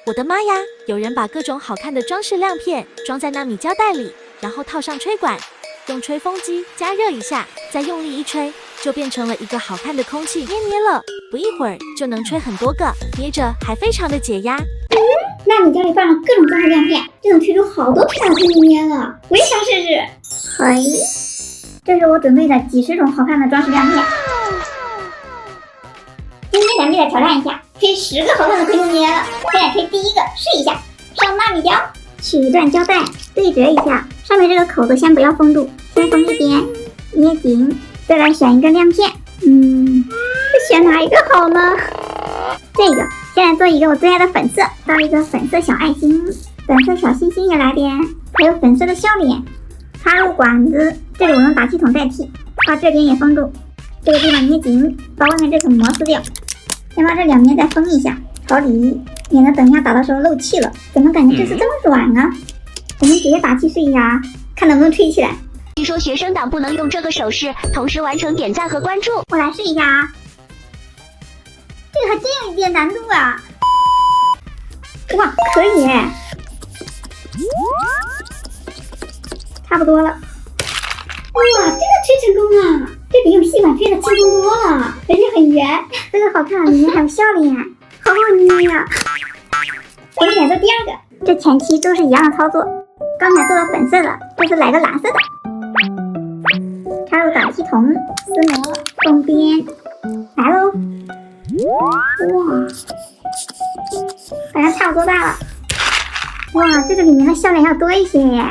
我的妈呀！有人把各种好看的装饰亮片装在纳米胶带里，然后套上吹管，用吹风机加热一下，再用力一吹，就变成了一个好看的空气捏捏了。不一会儿就能吹很多个，捏着还非常的解压。纳米胶里放了各种装饰亮片，就能吹出好多漂亮的空气捏了。我也想试试。嘿，这是我准备的几十种好看的装饰亮片。今天咱们就来挑战一下，吹10个好看的空气捏了。先来吹第一个，试一下。上纳米胶，取一段胶带，对折一下，上面这个口子先不要封住，先封一边，捏紧，再来选一个亮片。选哪一个好呢？这个，先来做一个我最爱的粉色，倒一个粉色小爱心，粉色小星星也来点，还有粉色的笑脸，插入管子，这里我用打气筒代替，把这边也封住，这个地方捏紧，把外面这层膜撕掉，先把这两边再封一下，朝里，免得等一下打的时候漏气了。怎么感觉这次这么软呢？我们直接打气试一下啊，看能不能吹起来。据说学生党不能用这个手势同时完成点赞和关注。我来试一下啊，这个还真有一点难度啊！哇，可以耶，差不多了。哇，真的吹成功了，这比用吸管吹的轻松多了，而且很圆。这个好看，里面还有笑脸，好好捏呀！我们来做第二个，这前期都是一样的操作。刚才做了粉色的，这次来个蓝色的。插入打气筒，撕膜，封边，来喽！哇，好像差不多大了。哇，这个里面的笑脸要多一些耶。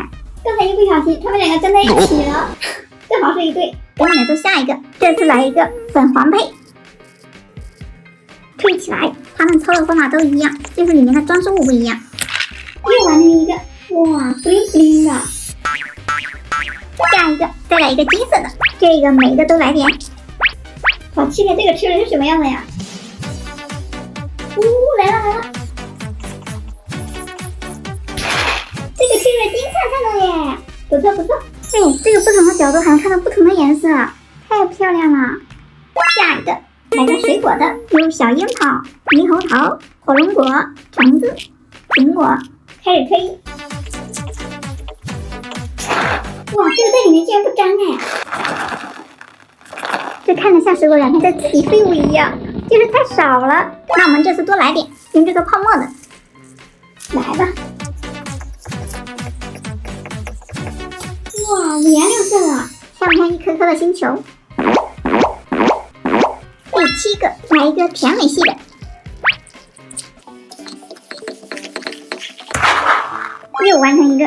刚才一不小心，他们两个粘在一起了，正好是一对。我们来做下一个，这次来一个粉黄配，吹起来，它们抽的方法都一样，就是里面的装饰物不一样。又完成一个，哇，不灵不灵的。下一个，再来一个金色的，这个每个都来点。好期待这个吹的是什么样的呀？来了来了，这个吹的金灿灿的耶，不错不错。哎，这个不同的角度还能看到不同的颜色，太漂亮了。下一个，来个水果的，有小樱桃、猕猴桃、火龙果、橙子、苹果。开始吹。哇，这个在里面竟然不粘哎！这看着像水果两片在自己飞舞一样，就是太少了。那我们这次多来点，用这个泡沫的，来吧！哇，五颜六色了，像不像一颗颗的星球？第7个，来一个甜美系的。又完成一个，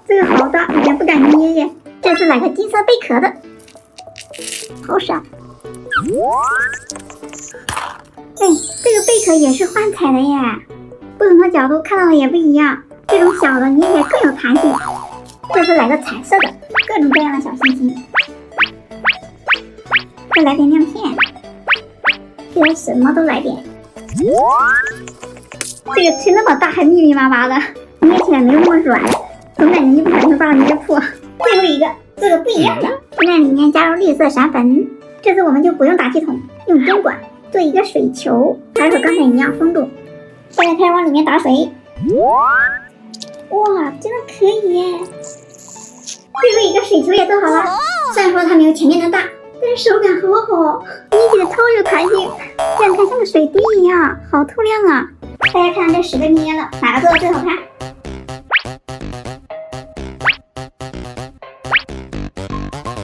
这个好大，有点不敢捏耶。这次来个金色贝壳的，好闪！哎，这个贝壳也是幻彩的耶，不同的角度看到的也不一样。这种小的捏起来更有弹性。这次来个彩色的，各种各样的小星星。再来点亮片，这个什么都来点。这个吹那么大还密密麻麻的。捏起来没有那么软，总感觉一不小心把它捏破。最后一个，做个不一样的，在里面加入绿色闪粉。这次我们就不用打气筒，用针管做一个水球，还和刚才一样封住。现在开始往里面打水。哇，真的可以耶！最后一个水球也做好了，虽然说它没有前面的大，但是手感好好，捏起来超有弹性，这样看像个水滴一样，好透亮啊！大家看这10个捏了，哪个做的最好看？